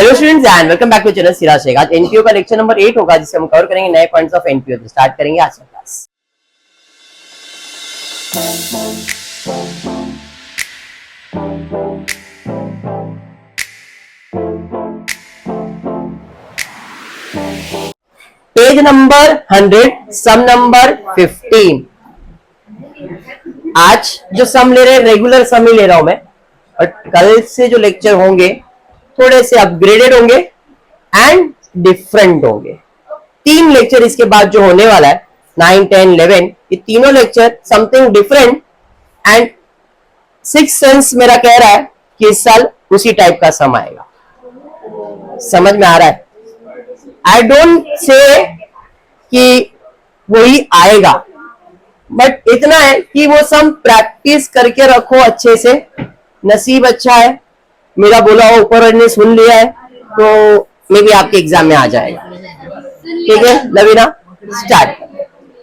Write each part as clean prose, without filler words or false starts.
Hello students and welcome back to channel Siraj Shaikh. आज NPO का lecture number 8 होगा जिसे हम कवर करेंगे नए पॉइंट्स ऑफ एनपीओ। तो स्टार्ट करेंगे आज का class. Page number 100 sum number 15। आज जो सम ले रहे हैं रेगुलर सम ही ले रहा हूं मैं, और कल से जो लेक्चर होंगे थोड़े से अपग्रेडेड होंगे एंड डिफरेंट होंगे। 3 लेक्चर इसके बाद जो होने वाला है 9, 10, 11, ये तीनों lecture something different and 6 sense मेरा कह रहा है कि इस साल उसी टाइप का सम आएगा। समझ में आ रहा है? आई डोंट से कि वही आएगा, बट इतना है कि वो सम प्रैक्टिस करके रखो अच्छे से। नसीब अच्छा है, मेरा बोला हुआ ऊपर ने सुन लिया है तो मे भी आपके एग्जाम में आ जाएगा। ठीक है Lavina, start.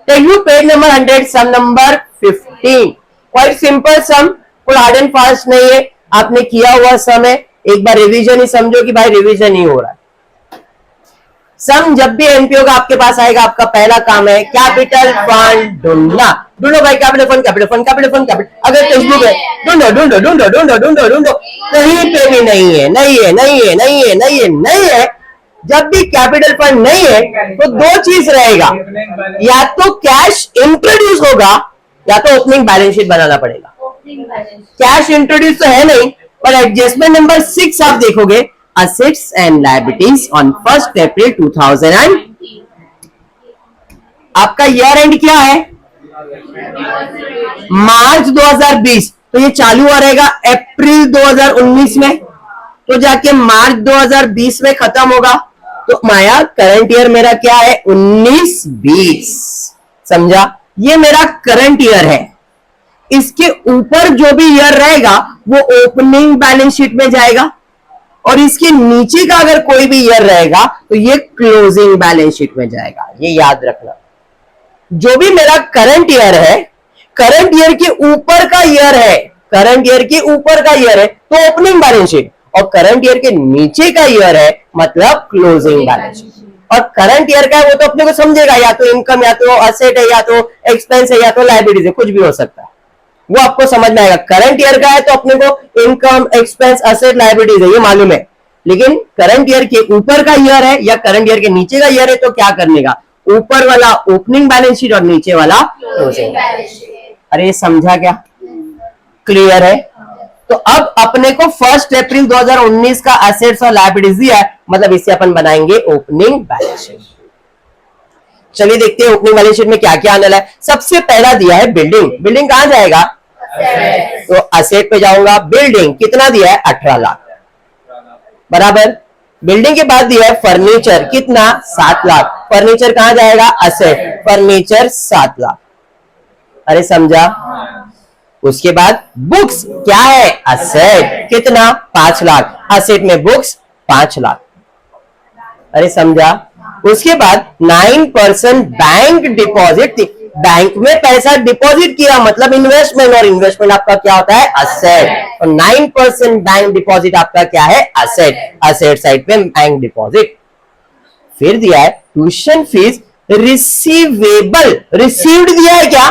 Take you page number 100 sum number 15। Quite simple sum, कोई हार्ड एंड फास्ट नहीं है, आपने किया हुआ सम है। एक बार रिवीजन ही समझो कि भाई रिवीजन ही हो रहा है। सम जब भी एनपीओ का आपके पास आएगा, आपका पहला काम है कैपिटल फंड ढूंढना। ढूंढो भाई capital fund, capital fund, capital fund, capital. अगर टेक्स्टबुक है ढूंढो ढूंढो ढूंढो ढूंढो ढूंढो ढूंढो, कहीं पे भी नहीं है, नहीं है, नहीं है, नहीं है, नहीं है, नहीं है। जब भी कैपिटल फंड नहीं है तो 2 चीज रहेगा, या तो कैश इंट्रोड्यूस होगा या तो ओपनिंग बैलेंस शीट बनाना पड़ेगा। कैश इंट्रोड्यूस तो है नहीं, पर एडजस्टमेंट नंबर 6 आप देखोगे, assets and liabilities on 1st April 2000 आपका ईयर एंड क्या है? मार्च 2020। तो ये चालू हो रहेगा अप्रैल 2019 में, तो जाके मार्च 2020 में खत्म होगा। तो माया करंट ईयर मेरा क्या है? 19-20। समझा? ये मेरा करंट ईयर है। इसके ऊपर जो भी ईयर रहेगा वो ओपनिंग बैलेंस शीट में जाएगा, और इसके नीचे का अगर कोई भी ईयर रहेगा तो ये क्लोजिंग बैलेंस शीट में जाएगा। ये याद रखना। जो भी मेरा करंट ईयर है, करंट ईयर के ऊपर का ईयर है, करंट ईयर के ऊपर का ईयर है तो ओपनिंग बैलेंस शीट, और करंट ईयर के नीचे का ईयर है मतलब क्लोजिंग बैलेंस शीट। और करंट ईयर का है वो तो अपने को समझेगा, या तो इनकम, या तो असेट है, या तो एक्सपेंस है, या तो लायबिलिटीज है, कुछ भी हो सकता है, वो आपको समझ में आएगा। करंट ईयर का है तो अपने को इनकम, एक्सपेंस, असेट, लायबिलिटीज है, ये मालूम है। लेकिन करंट ईयर के ऊपर का ईयर है या करंट ईयर के नीचे का ईयर है तो क्या करने का? ऊपर वाला ओपनिंग बैलेंस शीट और नीचे वाला क्लोजिंग बैलेंस शीट। अरे समझा क्या? क्लियर है? तो अब अपने को 1 अप्रैल 2019 का असेट्स और लायबिलिटीज दिया है, मतलब इससे अपन बनाएंगे ओपनिंग बैलेंस शीट। चलिए देखते हैं ओपनिंग बैलेंस शीट में क्या क्या आने वाला है। सबसे पहला दिया है बिल्डिंग। बिल्डिंग कहां जाएगा? तो असेट पे जाऊंगा। बिल्डिंग कितना दिया है? 18 लाख बराबर। बिल्डिंग के बाद दिया है फर्नीचर, कितना? 7 लाख। फर्नीचर कहां जाएगा? असेट। फर्नीचर 7 लाख। अरे समझा? उसके बाद बुक्स क्या है? असेट, कितना? 5 लाख। असेट में बुक्स 5 लाख। अरे समझा? उसके बाद 9% बैंक डिपॉजिट, बैंक में पैसा डिपॉजिट किया मतलब इन्वेस्टमेंट, और इन्वेस्टमेंट आपका क्या होता है? असेट। और 9% बैंक डिपॉजिट आपका क्या है? असेट। असेट साइड पे बैंक डिपॉजिट। फिर दिया है ट्यूशन फीस रिसीवेबल। रिसीव्ड दिया है क्या?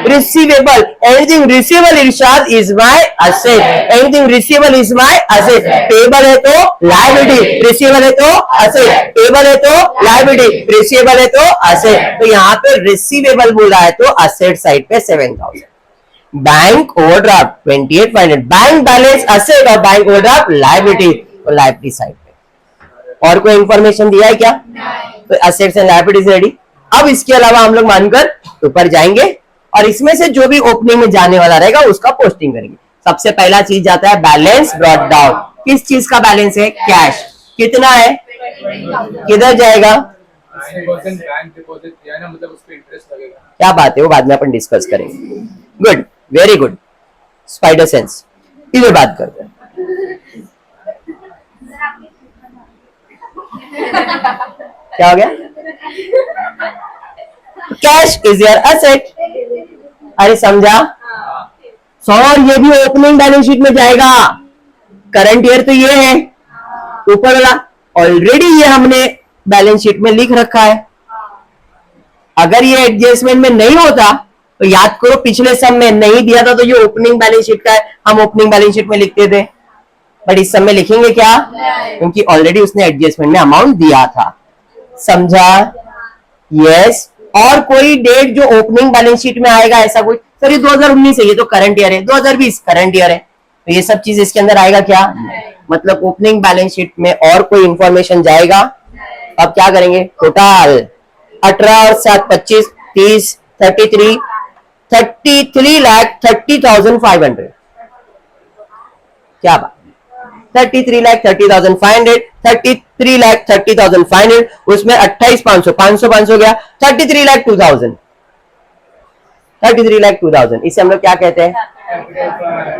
Receivable. Anything receivable Irshad is my asset. Anything receivable is my asset. Payable है तो लायबिलिटी, रिसीवेबल है तो असेट। पेबल है तो लायबिलिटी, रिसीवेबल है तो असेट। तो यहाँ पे रिसीवेबल बोला है तो असेट साइड पे 7000। Bank overdraft 28,500। Bank balance asset और बैंक ओवरड्राफ्ट लायबिलिटी, तो लायबिलिटी साइड पे। और कोई इंफॉर्मेशन दिया है क्या? तो असेट्स एंड लायबिलिटीज रेडी। अब इसके अलावा हम लोग मानकर ऊपर जाएंगे और इसमें से जो भी ओपनिंग में जाने वाला रहेगा उसका पोस्टिंग करेंगे। सबसे पहला चीज जाता है बैलेंस ब्रॉट डाउन। किस चीज का बैलेंस है? कैश। कितना है? किधर जाएगा? 9% बैंक डिपॉजिट किया है ना, मतलब उस पे इंटरेस्ट लगेगा। क्या बात है, वो बाद में अपन डिस्कस करेंगे। Good, very good, spider sense. इधर बात करते हैं। क्या हो गया? Cash is your asset. अरे समझा? और ये भी ओपनिंग बैलेंस शीट में जाएगा। करंट ईयर तो ये है ऊपर वाला, ऑलरेडी ये हमने बैलेंस शीट में लिख रखा है। अगर ये एडजस्टमेंट में नहीं होता तो याद करो पिछले सम में नहीं दिया था तो ये ओपनिंग बैलेंस शीट का है, हम ओपनिंग बैलेंस शीट में लिखते थे, बट इस सम में लिखेंगे क्या, क्योंकि ऑलरेडी उसने एडजस्टमेंट में अमाउंट दिया था। समझा? यस। और कोई डेट जो ओपनिंग बैलेंस शीट में आएगा ऐसा कोई, सर ये 2019 है, ये तो करंट ईयर है, 2020 करंट ईयर है, तो ये सब चीज इसके अंदर आएगा क्या? मतलब ओपनिंग बैलेंस शीट में और कोई इंफॉर्मेशन जाएगा? अब क्या करेंगे, टोटल 18 और 7 25 30 33,30,500, क्या बात, 33,30,500, 33,30,500, उसमें 28,500, 500 गया, 33,02,000, 33,02,000, इसे हम लोग क्या कहते हैं?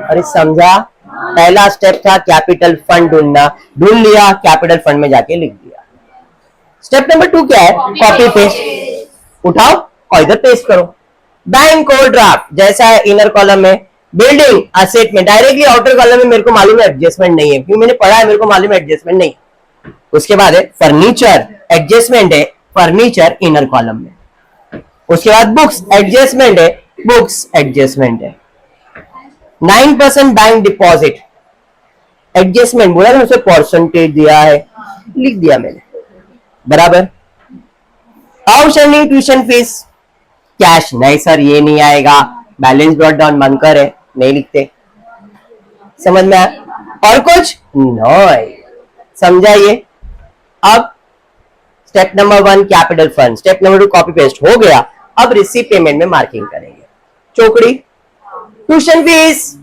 अरे समझा? पहला स्टेप था कैपिटल फंड ढूंढना, ढूंढ लिया, कैपिटल फंड में जाके लिख दिया। स्टेप नंबर 2 क्या है? कॉपी पेस्ट, उठाओ और इधर पेस्ट करो। बैंक ओवरड्राफ्ट जैसा है इनर कॉलम में, बिल्डिंग असेट में, डायरेक्टली आउटर कॉलम में मेरे को मालूम है एडजस्टमेंट नहीं है, क्योंकि मैंने पढ़ा है, मेरे को मालूम है एडजस्टमेंट नहीं। उसके बाद है फर्नीचर, एडजस्टमेंट है फर्नीचर इनर कॉलम में। उसके बाद बुक्स, एडजस्टमेंट है बुक्स, एडजस्टमेंट है। 9% बैंक डिपॉजिट, एडजस्टमेंट बोला ना, उसे परसेंटेज दिया है, लिख दिया मैंने, बराबर। आउटस्टैंडिंग ट्यूशन फीस, कैश नहीं सर ये नहीं आएगा, बैलेंस ब्रॉट डाउन बनकर है, नहीं लिखते। समझ में आया? और कुछ नहीं, समझाइए। अब step number 1 capital fund, step number 2 copy paste हो गया। अब रिसीव पेमेंट में मार्किंग करेंगे। चौकड़ी, ट्यूशन फीस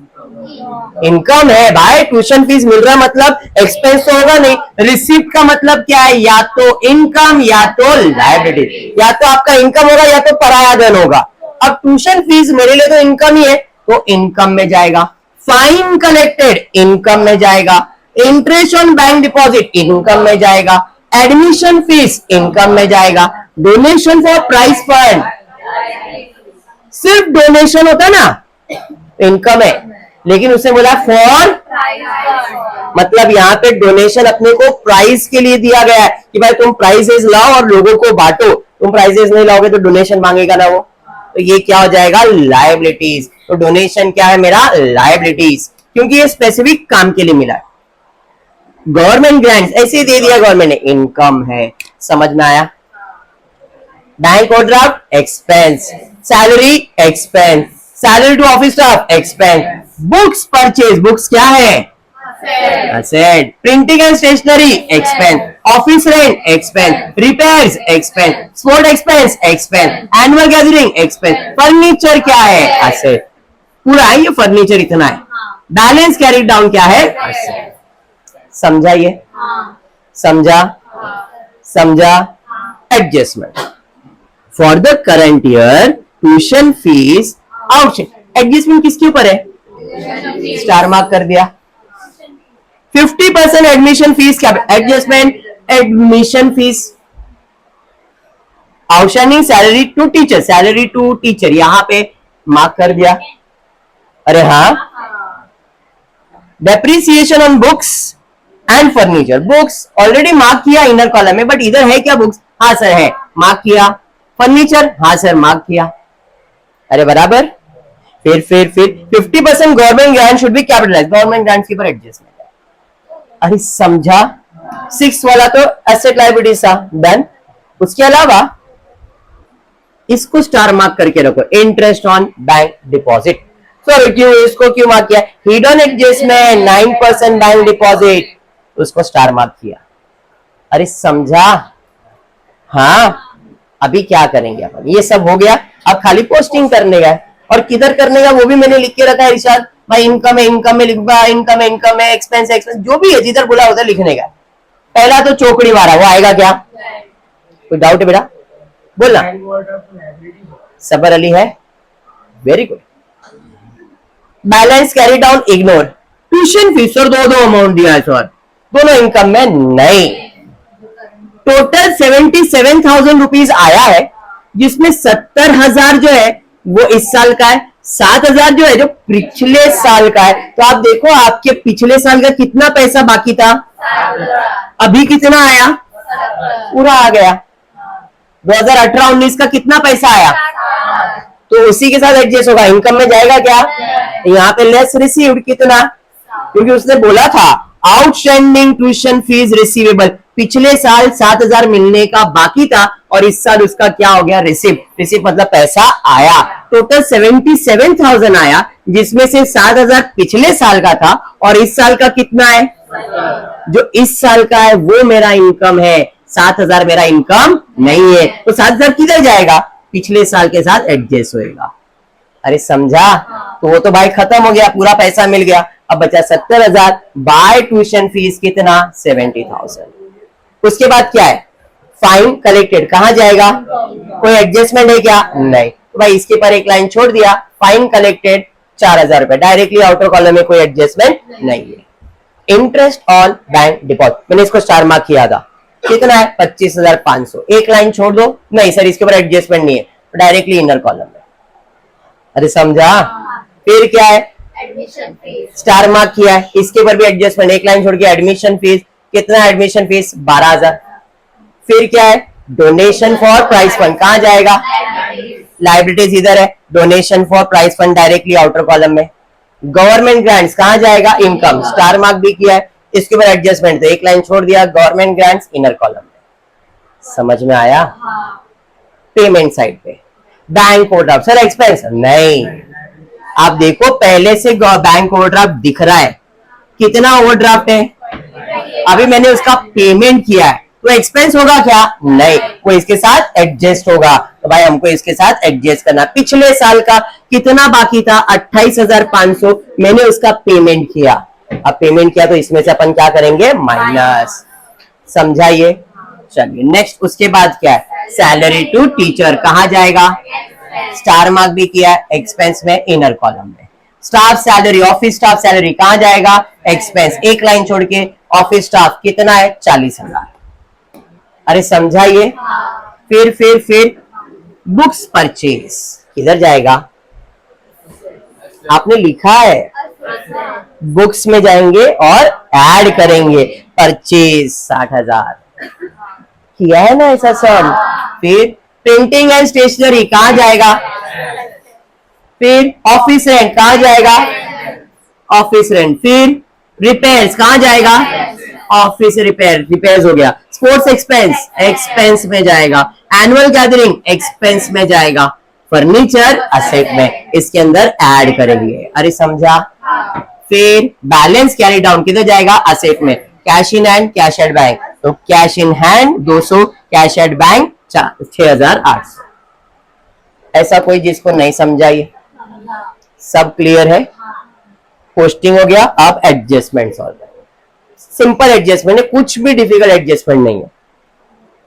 इनकम है भाई, ट्यूशन फीस मिल रहा मतलब एक्सपेंस तो होगा नहीं। रिसीप्ट का मतलब क्या है, या तो इनकम या तो लायबिलिटी, या तो आपका इनकम होगा या तो पराया धन होगा। अब ट्यूशन फीस मेरे लिए तो इनकम ही है, तो इनकम में जाएगा। फाइन कलेक्टेड इनकम में जाएगा। Interest on bank deposit income में जाएगा। एडमिशन फीस इनकम में जाएगा। डोनेशन फॉर प्राइज फंड, सिर्फ डोनेशन होता है ना इनकम है, लेकिन उसे बोला फॉर, मतलब यहाँ पे डोनेशन अपने को प्राइज के लिए दिया गया है कि भाई तुम प्राइजेस लाओ और लोगों को बांटो, तुम प्राइजेस नहीं लाओगे तो डोनेशन मांगेगा ना वो, तो ये क्या हो जाएगा, लायबिलिटीज। तो डोनेशन क्या है मेरा, लायबिलिटीज, क्योंकि ये स्पेसिफिक काम के लिए मिला है। गवर्नमेंट ग्रांट्स ऐसे दे दिया गवर्नमेंट ने, इनकम है। समझ में आया? Bank overdraft expense, salary expense, salary to office staff expense. Books purchase, books क्या है, asset. Printing and stationery expense. Office rent expense. Repairs expense. Sport expense expense. Annual gathering expense. Furniture क्या है, asset. पूरा है ये furniture, इतना है। Balance carry down क्या है, असेट। समझा ये? समझा? समझा? Adjustment for the current year, tuition fees out. Adjustment किसके ऊपर है, स्टार मार्क कर दिया। 50% एडमिशन फीस क्या, adjustment admission fees. Outstanding salary to teacher, salary to teacher यहां पे मार्क कर दिया। अरे हाँ, depreciation on books and furniture, books already mark किया इनर कॉलम में, बट इधर है क्या बुक्स, हाँ सर है, मार्क किया। फर्नीचर, हाँ सर मार्क किया। अरे बराबर। फिर 50% government grant should be capitalize, government grant के ऊपर एडजस्टमेंट है। अरे समझा? 6 वाला तो एसेट लायबिलिटीज था, डन। उसके अलावा इसको स्टार मार्क करके रखो, interest on bank deposit. Sir क्यों, इसको क्यों मार्क किया, हिडन एडजस्टमेंट 9% बैंक डिपॉजिट, उसको स्टार मार्क किया। अरे समझा? हाँ। अभी क्या करेंगे अपन, ये सब हो गया, अब खाली पोस्टिंग करने का, और किधर करने का वो भी मैंने लिख के रखा है इरशाद भाई। इनकम है, इनकम में लिखवा, इनकम है, इनकम है, एक्सपेंस है, एक्सपेंस, जो भी है जिधर बोला उधर लिखने का। पहला तो चौकड़ी वाला, वो आएगा क्या, कोई डाउट है बेटा, बोलना। सबर अली है, very good. Balance carry down ignore. Tuition fees sir दो अमाउंट दिया है सर, दोनों इनकम में नहीं। टोटल 77,000 रुपीज आया है, जिसमें 70,000 जो है वो इस साल का है, 7,000 जो है जो पिछले साल का है, तो आप देखो आपके पिछले साल का कितना पैसा बाकी था, अभी कितना आया, पूरा आ गया। 2018-19 का कितना पैसा आया, तो उसी के साथ एडजस्ट होगा। इनकम में जाएगा क्या, यहाँ पे लेस रिसीव्ड कितना, क्योंकि उसने बोला था आउटस्टैंडिंग ट्यूशन फीस रिसीवेबल, पिछले साल 7,000 मिलने का बाकी था और इस साल उसका क्या हो गया, रिसिप्ट मतलब पैसा आया। टोटल 77,000 आया, जिसमें से 7,000 पिछले साल का था और इस साल का कितना है, जो इस साल का है वो मेरा इनकम है। 7,000 मेरा इनकम नहीं है, तो 7,000 किधर जाएगा, पिछले साल के साथ एडजस्ट होएगा। अरे समझा, तो वो तो भाई खत्म हो गया, पूरा पैसा मिल गया। अब बचा 70,000 बाय ट्यूशन फीस कितना, 70,000। उसके बाद क्या है, फाइन कलेक्टेड कहां जाएगा, कोई एडजस्टमेंट है क्या, नहीं, तो भाई इसके पर एक लाइन छोड़ दिया, फाइन कलेक्टेड 4,000 रुपए, डायरेक्टली आउटर कॉलम में कोई एडजस्टमेंट नहीं है। इंटरेस्ट ऑन बैंक डिपॉजिट, मैंने इसको स्टार मार्क किया था, कितना है 25,500, एक लाइन छोड़ दो, नहीं सर इसके ऊपर एडजस्टमेंट नहीं है, डायरेक्टली इनर कॉलम में। अरे समझा, फिर क्या है, एडमिशन फीस स्टार मार्क किया है, इसके ऊपर भी एडजस्टमेंट, एक लाइन छोड़ के एडमिशन फीस, कितना एडमिशन फीस 12,000। फिर क्या है, डोनेशन फॉर प्राइज फंड कहां जाएगा, लाइबिलिटीज इधर है, donation for prize fund directly outer column में। गवर्नमेंट ग्रांट्स कहां जाएगा, इनकम, स्टार मार्क भी किया है, इसके ऊपर एडजस्टमेंट, तो एक लाइन छोड़ दिया, गवर्नमेंट ग्रांट्स इनर कॉलम में। समझ में आया। पेमेंट साइड पे बैंक ओवरड्राफ्ट, सर एक्सपेंस नहीं, आप देखो पहले से बैंक ओवरड्राफ्ट दिख रहा है, कितना ओवरड्राफ्ट है, अभी मैंने उसका पेमेंट किया है, तो एक्सपेंस होगा क्या, नहीं, वो इसके साथ एडजस्ट होगा, तो भाई हमको इसके साथ एडजस्ट करना। पिछले साल का कितना बाकी था, 28,500, मैंने उसका पेमेंट किया, अब पेमेंट किया तो इसमें से अपन क्या करेंगे, माइनस। समझाइए, चलिए नेक्स्ट। उसके बाद क्या है, सैलरी टू टीचर कहां जाएगा, स्टार मार्क भी किया है, एक्सपेंस में इनर कॉलम में। Staff salary, office staff salary कहां जाएगा, एक्सपेंस, एक लाइन छोड़ के, ऑफिस स्टाफ कितना है 40,000। अरे समझाइए। फिर बुक्स परचेज किधर जाएगा, आपने लिखा है, बुक्स में जाएंगे और ऐड करेंगे, परचेज 60,000 किया है ना ऐसा सब। फिर प्रिंटिंग एंड स्टेशनरी कहां जाएगा, फिर ऑफिस रेंट कहां जाएगा, ऑफिस रेंट। फिर रिपेयर्स कहां जाएगा, ऑफिस रिपेयर्स हो गया। स्पोर्ट्स एक्सपेंस, एक्सपेंस में जाएगा। एनुअल गैदरिंग एक्सपेंस में जाएगा। फर्नीचर असेट में, इसके अंदर ऐड करेंगे। अरे समझा। फिर बैलेंस कैरी डाउन किधर जाएगा, असेट में। Cash in hand, cash at bank, तो cash in hand 200, cash at bank 6,800। ऐसा कोई जिसको नहीं समझाइए, सब क्लियर है। पोस्टिंग हो गया, अब एडजस्टमेंट सॉल्व करेंगे। सिंपल एडजस्टमेंट है, कुछ भी डिफिकल्ट एडजस्टमेंट नहीं है।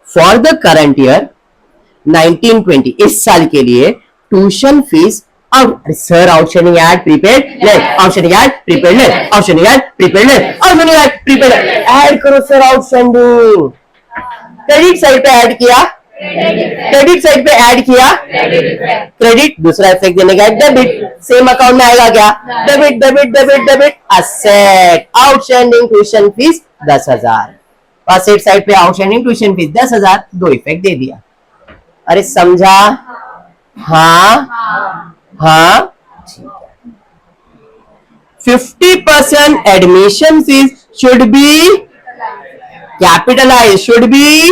फॉर द करंट ईयर 1920, इस साल के लिए tuition fees, sir outstanding add prepaid less, outstanding add prepaid less, outstanding add prepaid less, outstanding add prepaid less, add करो सर आउटस्टैंडिंग। क्रेडिट साइड पे ऐड किया, credit side पे add किया, credit, दूसरा इफेक्ट देने का डेबिट, सेम अकाउंट में आएगा क्या, debit debit debit debit, asset, outstanding tuition fees 10,000, asset side पे आउटस्टैंडिंग ट्यूशन फीस 10,000, दो इफेक्ट दे दिया। अरे समझा, हाँ ठीक है। 50% admission fees should be capitalize, should be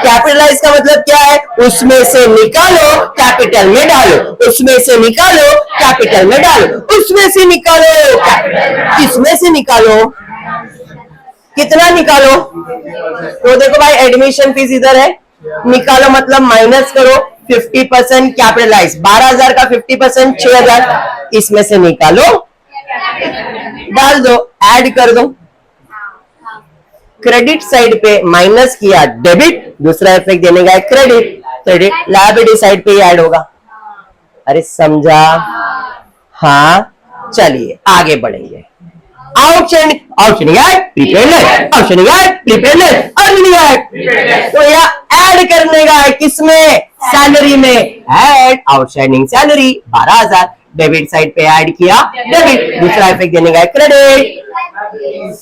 capitalize का मतलब क्या है, उसमें से निकालो कैपिटल में डालो, उसमें से निकालो कैपिटल में डालो, उसमें से निकालो कैपिटल, इसमें से निकालो, कितना निकालो, तो देखो भाई एडमिशन फीस इधर है, निकालो मतलब माइनस करो, 50% कैपिटलाइज, 12,000 का 50% 6,000, इसमें से निकालो डाल दो, ऐड कर दो। क्रेडिट साइड पे माइनस किया डेबिट, दूसरा इफेक्ट देने का क्रेडिट, क्रेडिट लायबिलिटी साइड पे ही ऐड होगा। अरे समझा, हाँ चलिए आगे बढ़ेंगे। Outstanding add prepaid less, outstanding add prepaid less, earning add, तो यहाँ ऐड करने का है, किसमें, सैलरी में, add outstanding salary 12,000, debit side पे ऐड किया डेबिट, दूसरा इफेक्ट देने का क्रेडिट।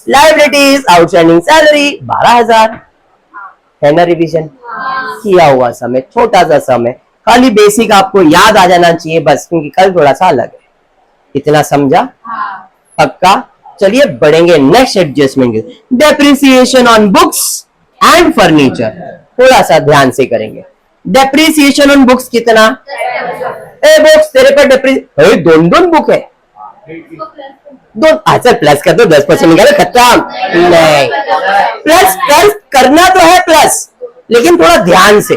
लाइबिलिटीज आउटस्टैंडिंग सैलरी 12,000 है ना, रिवीजन किया हुआ समय, छोटा सा समय, खाली बेसिक आपको याद आ जाना चाहिए बस, क्योंकि कल थोड़ा सा अलग है। इतना समझा? पक्का? चलिए बढ़ेंगे next adjustment. Depreciation on books and furniture, थोड़ा सा ध्यान से करेंगे। डेप्रिसिएशन ऑन बुक्स कितना? ए बुक्स तेरे पर दोन बुक है, दो अच्छा प्लस कर दो, 10% निकालो, खत्म। नहीं, प्लस करना तो है प्लस, लेकिन थोड़ा ध्यान से।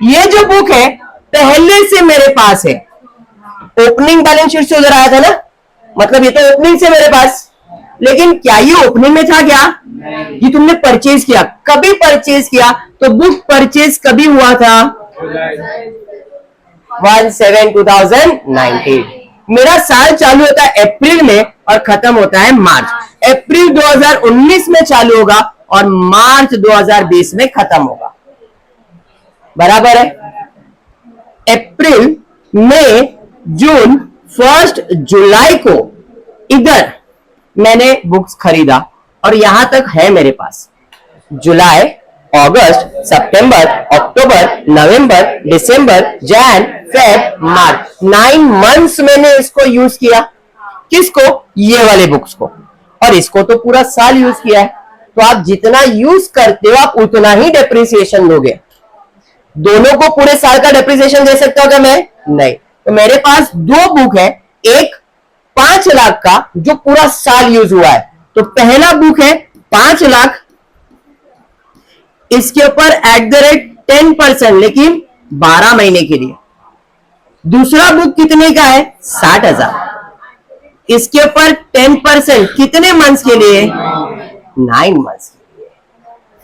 ये जो बुक है पहले से मेरे पास है, ओपनिंग बैलेंस शीट से उधर आया था ना, मतलब ये तो ओपनिंग से मेरे पास, लेकिन क्या ये ओपनिंग में था क्या? ये तुमने परचेज किया, कभी परचेज किया? तो बुक परचेज कभी हुआ था? 1/7/2019। मेरा साल चालू होता है अप्रैल में और खत्म होता है मार्च। अप्रैल 2019 में चालू होगा और मार्च 2020 में खत्म होगा, बराबर है? अप्रैल, मई, जून, 1 जुलाई को इधर मैंने बुक्स खरीदा और यहां तक है मेरे पास। जुलाई, अगस्त, सितंबर, अक्टूबर, नवंबर, दिसंबर, जैन, फेब, मार्च, 9 मंथ्स मैंने इसको यूज किया। किसको? ये वाले बुक्स को। और इसको तो पूरा साल यूज किया है। तो आप जितना यूज करते हो आप उतना ही डेप्रिसिएशन दोगे। दोनों को पूरे साल का डेप्रिसिएशन दे सकता हूं क्या मैं? नहीं। तो मेरे पास दो बुक है, एक 5 लाख का जो पूरा साल यूज हुआ है, तो पहला बुक है 5 लाख, इसके ऊपर @10%, लेकिन 12 महीने के लिए। दूसरा बुक कितने का है? 60,000, इसके ऊपर 10%, कितने मंथ्स के लिए? 9 मंथ्स के लिए।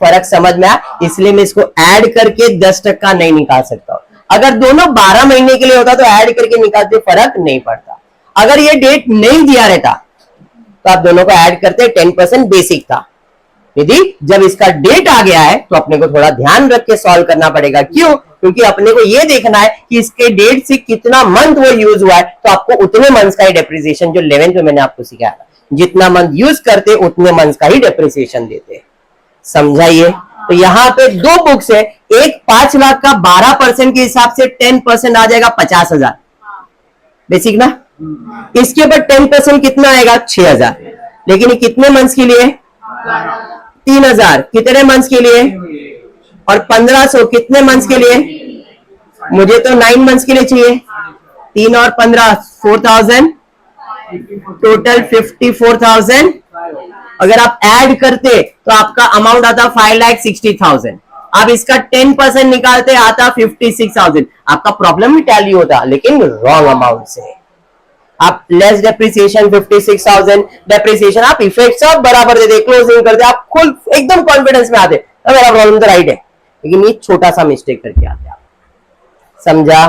फर्क समझ में आया? इसलिए मैं इसको ऐड करके 10% नहीं निकाल सकता। अगर दोनों 12 महीने के लिए होता तो ऐड करके निकालते, फर्क नहीं पड़ता। अगर ये डेट नहीं दिया रहता तो आप दोनों को ऐड करते, 10% बेसिक था। यदि जब इसका डेट आ गया है तो अपने को थोड़ा ध्यान रख के सॉल्व करना पड़ेगा। क्यों? क्योंकि अपने को यह देखना है कि इसके डेट से कितना मंथ वो यूज हुआ है, तो आपको उतने मंथ्स का ही डेप्रिसिएशन, जो 11th में मैंने आपको सिखाया था, जितना मंथ यूज करते उतने मंथ्स का ही डेप्रिसिएशन देते। समझाइए? तो यहाँ पे दो बुक्स है, एक 5 लाख का 12% के हिसाब से 10% आ जाएगा 50,000 बेसिक ना। इसके ऊपर 10% कितना आएगा? 6,000। लेकिन ये कितने मंथ्स के लिए? 3,000 कितने मंथ्स के लिए? और 1,500 कितने मंथ्स के लिए? मुझे तो 9 मंथ्स के लिए चाहिए। 3 और 15 4,000, टोटल 54,000। अगर आप ऐड करते तो आपका अमाउंट आता 5,60,000। आप इसका 10% निकालते आता 56,000। आपका प्रॉब्लम भी टैली होता, लेकिन रॉन्ग अमाउंट से। आप लेस डेप्रिसिएशन 56,000 डेप्रिसिएशन, आप इफेक्ट सब बराबर देते, क्लोजिंग करते, आप खुद एकदम कॉन्फिडेंस में आते, तो मेरा प्रॉब्लम तो राइट है, लेकिन ये छोटा सा मिस्टेक करके आते आप। समझा?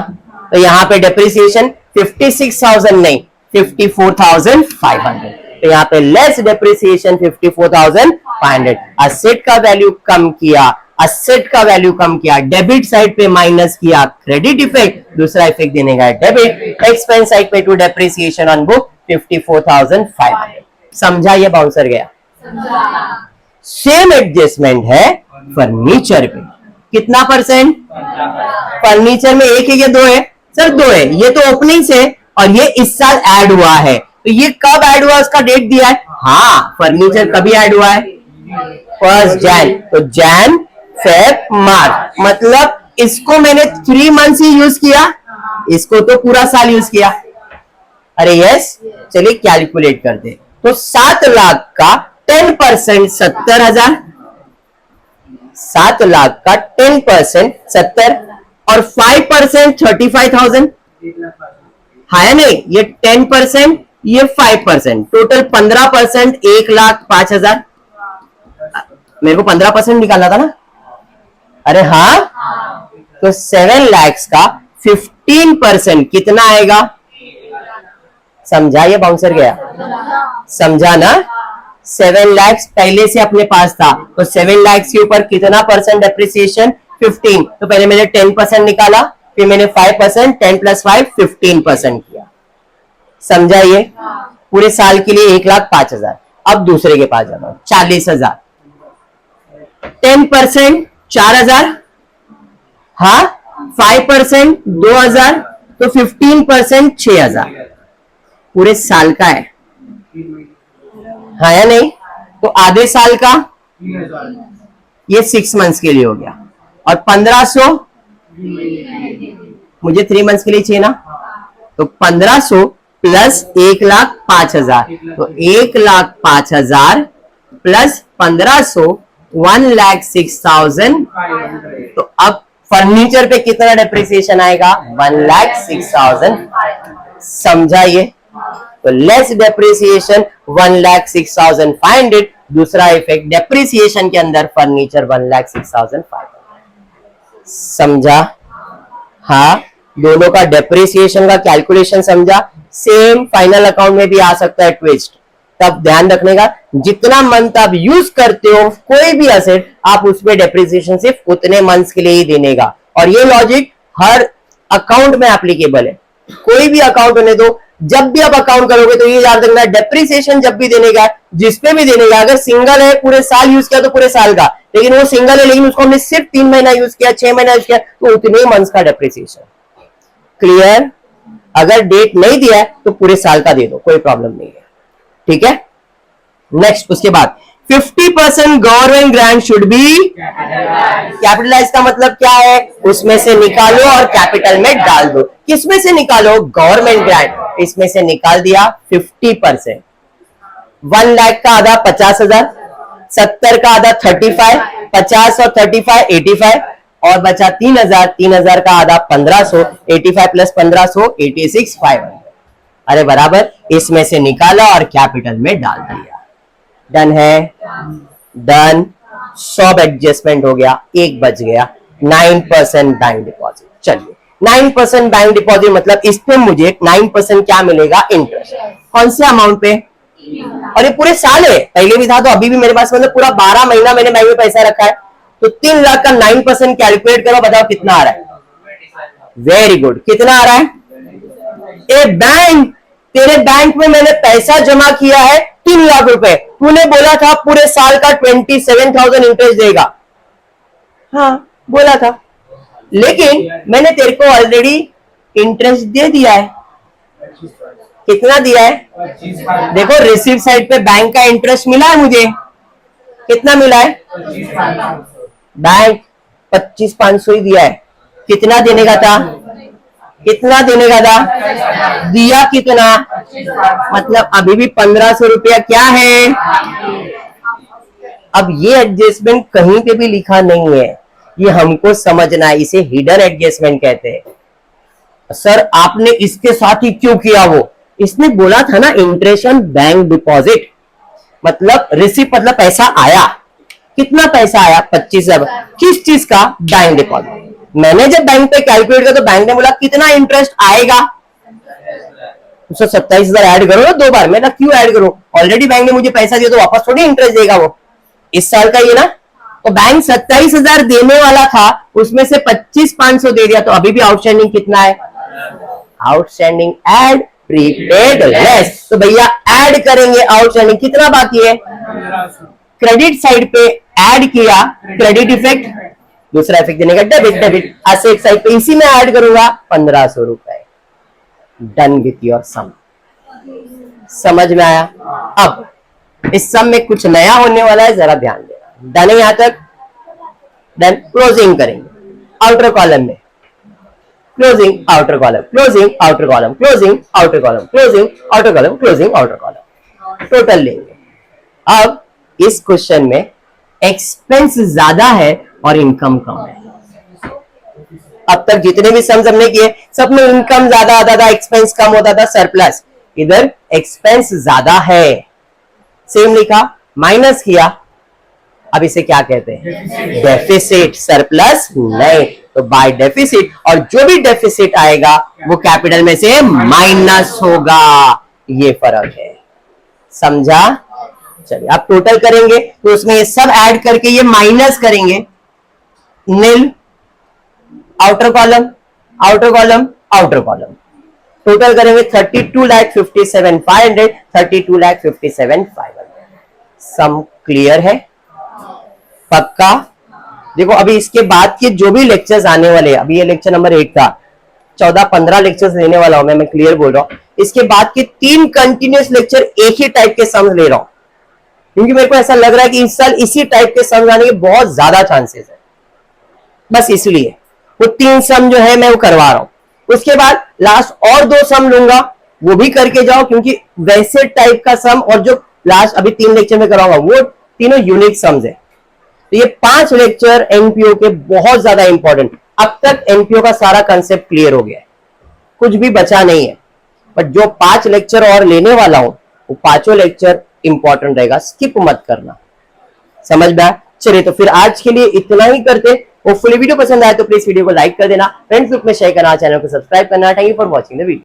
तो यहाँ पे डेप्रिसिएशन 56,000 नहीं, 54,500। तो यहाँ पे लेस डेप्रिसिएशन 54,500। असेट का वैल्यू कम किया, असेट का वैल्यू कम किया, डेबिट साइड पे माइनस किया, क्रेडिट इफेक्ट, दूसरा इफेक्ट देने का डेबिट, एक्सपेंस साइड पे टू डेप्रिसिएशन ऑन बुक 54,500। समझा? ये बाउंसर गया। सेम एडजस्टमेंट है फर्नीचर पे। कितना परसेंट? फर्नीचर में एक है या दो है? सर दो है। ये तो ओपनिंग से और ये इस साल ऐड हुआ है, तो ये कब ऐड हुआ उसका डेट दिया है। हाँ, फर्नीचर कभी ऐड हुआ है? 1 जैन। तो जैन, फेब, मार्च, मतलब इसको मैंने 3 मंथ्स ही यूज किया, इसको तो पूरा साल यूज किया। अरे यस, चलिए कैलकुलेट करते। तो 7 लाख का 10% 70,000, 7 लाख का 10% 70 और 5% 35,000 है नहीं, ये 10%, ये 5%, टोटल 15%, 1,05,000। मेरे को 15% निकालना था ना? अरे हाँ, तो 7 लाख का 15% कितना आएगा? समझा? ये बाउंसर गया। समझा ना? 7 लाख पहले से अपने पास था, तो 7 लाख के ऊपर कितना परसेंट डेप्रिसिएशन? 15। तो पहले मैंने 10% निकाला, फिर मैंने 5%, 10 + 5 15% किया। समझा ये? पूरे साल के लिए 1,05,000। अब दूसरे के पास जाना, 40,000। 10% 4,000, हाँ 5% 2,000, तो 15% 6,000 पूरे साल का है, हाँ या नहीं? तो आधे साल का ये 6 मंथ्स के लिए हो गया, और 1,500 मुझे 3 मंथ्स के लिए चाहिए ना, तो 1,500 प्लस 1,05,000, तो 1,05,000 प्लस 1,500 1,06,000। तो अब फर्नीचर पे कितना डेप्रिसिएशन आएगा? 1,06,000। समझा ये? तो लेस डेप्रिसिएशन 1,06,500। दूसरा इफेक्ट डेप्रिसिएशन के अंदर फर्नीचर 1,06,500। समझा? हाँ, दोनों का डेप्रिसिएशन का कैलकुलेशन समझा? सेम फाइनल अकाउंट में भी आ सकता है ट्विस्ट। तब ध्यान रखने का, जितना मंथ आप यूज करते हो कोई भी असेट, आप उसमें डेप्रिसिएशन सिर्फ उतने मंथ्स के लिए ही देने का। और ये लॉजिक हर अकाउंट में एप्लीकेबल है। कोई भी अकाउंट होने दो, जब भी आप अकाउंट करोगे तो ये याद रखना, डेप्रिसिएशन जब भी देने का, जिसपे भी देने का, अगर सिंगल है पूरे साल यूज किया तो पूरे साल का, लेकिन वो सिंगल है लेकिन उसको हमने सिर्फ 3 महीना यूज किया, 6 महीना यूज किया, तो उतने मंथ्स का डेप्रिसिएशन। क्लियर? अगर डेट नहीं दिया है तो पूरे साल का दे दो, कोई प्रॉब्लम नहीं है। ठीक है? नेक्स्ट, उसके बाद 50% government grant should be capitalize. का मतलब क्या है? उसमें से निकालो और कैपिटल में डाल दो। किसमें से निकालो? Government grant. इसमें से निकाल दिया 50%। 1 लाख का आधा 50,000, 70 का आधा 35, 50 और 35 85, और बचा 3,000। 3,000 का आधा 1,500, 85 प्लस 1,500 86,500। अरे बराबर, इसमें से निकाला और कैपिटल में डाल दिया। डन है? डन। सब एडजस्टमेंट हो गया, एक बच गया 9% बैंक डिपॉजिट। चलिए, 9% बैंक डिपॉजिट मतलब इसमें मुझे 9% क्या मिलेगा? इंटरेस्ट। कौन से अमाउंट पे? और ये पूरे साल है, पहले भी था तो अभी भी मेरे पास, मतलब पूरा 12 महीना मैंने बैंक में पैसा रखा है। तो 3 लाख का 9% कैलकुलेट करो, बताओ कितना आ रहा है? Very good. कितना आ रहा है? ए बैंक, तेरे बैंक में मैंने पैसा जमा किया है 3 लाख रुपए, तूने बोला था पूरे साल का 27,000 इंटरेस्ट देगा। हाँ बोला था, लेकिन मैंने तेरे को ऑलरेडी इंटरेस्ट दे दिया है। कितना दिया है? देखो रिसीव साइड पे बैंक का इंटरेस्ट मिला है मुझे। कितना मिला है? बैंक 25,500 ही दिया है। कितना देने का था? कितना देने का था? दिया कितना? मतलब अभी भी 1,500 रुपया क्या है? अब ये एडजस्टमेंट कहीं पे भी लिखा नहीं है, ये हमको समझना है। इसे हिडन एडजस्टमेंट कहते हैं। सर आपने इसके साथ ही क्यों किया? वो इसने बोला था ना इंटरेस्ट ऑन बैंक डिपॉजिट, मतलब रिसीव मतलब पैसा आया। कितना पैसा आया? 25,000। किस चीज का? Bank deposit. मैंने जब बैंक पे कैलकुलेट किया तो बैंक ने बोला कितना इंटरेस्ट आएगा? 27,000 ऐड करो ना 2 बार। मैं क्यों ऐड करूं? ऑलरेडी बैंक ने मुझे पैसा दिया तो वापस थोड़ी इंटरेस्ट देगा वो। इस साल का ये ना, तो बैंक 27,000 देने वाला था, उसमें से 25,500 दे दिया, तो अभी भी आउटस्टैंडिंग कितना है? Outstanding add prepaid less. तो भैया ऐड करेंगे आउटस्टैंडिंग, कितना बाकी है? क्रेडिट साइड पे ऐड किया, क्रेडिट इफेक्ट, दूसरा इफेक्ट देने का डेबिट। डेबिट एसेट साइड पे इसी में ऐड करूंगा 1,500 रुपए। डन विथ योर सम। समझ में आया? अब इस सम में कुछ नया होने वाला है, जरा ध्यान देना। डन है यहां तक? डन। क्लोजिंग करेंगे आउटर कॉलम में, closing outer column, closing outer column, closing outer column, closing outer column, closing outer column, total लेंगे। अब इस क्वेश्चन में एक्सपेंस ज्यादा है और इनकम कम है। अब तक जितने भी सम्स हमने किए सब में इनकम ज्यादा आता था, एक्सपेंस कम होता था, सरप्लस। इधर एक्सपेंस ज्यादा है, सेम लिखा, माइनस किया, अब इसे क्या कहते हैं? डेफिसिट। सरप्लस नहीं, तो बाय डेफिसिट, और जो भी डेफिसिट आएगा वो कैपिटल में से माइनस होगा। ये फर्क है, समझा? चलिए अब टोटल करेंगे तो उसमें ये सब ऐड करके ये माइनस करेंगे। Nil, outer column, outer column, outer column, total करेंगे 32,57,500, 32,57,500। सम क्लियर है? पक्का? देखो अभी इसके बाद के जो भी लेक्चर्स आने वाले हैं, अभी ये लेक्चर नंबर 8 था, 14-15 लेक्चर्स लेने वाला हूं मैं क्लियर बोल रहा हूं। इसके बाद के 3 कंटिन्यूस लेक्चर एक ही टाइप के सम्स ले रहा हूं, क्योंकि मेरे को ऐसा लग रहा है कि इस साल इसी टाइप के सम्स आने के बहुत ज्यादा चांसेस है, बस इसलिए वो 3 सम जो है मैं वो करवा रहा हूं। उसके बाद लास्ट और 2 सम लूंगा, वो भी करके जाओ, क्योंकि वैसे टाइप का सम और जो लास्ट अभी 3 लेक्चर में कराऊंगा वो तीनों यूनिक सम्स है। तो ये 5 लेक्चर एनपीओ के बहुत ज्यादा इंपॉर्टेंट। अब तक एनपीओ का सारा कंसेप्ट क्लियर हो गया है, कुछ भी बचा नहीं है, बट जो 5 लेक्चर और लेने वाला हूं वो 5 लेक्चर इंपॉर्टेंट रहेगा, स्किप मत करना। समझ में आया? चलिए तो फिर आज के लिए इतना ही करते। होपफुली वीडियो पसंद आए तो प्लीज वीडियो को लाइक कर देना, फ्रेंड्स ग्रुप में शेयर करना, चैनल को सब्सक्राइब करना। Thank you for watching the video.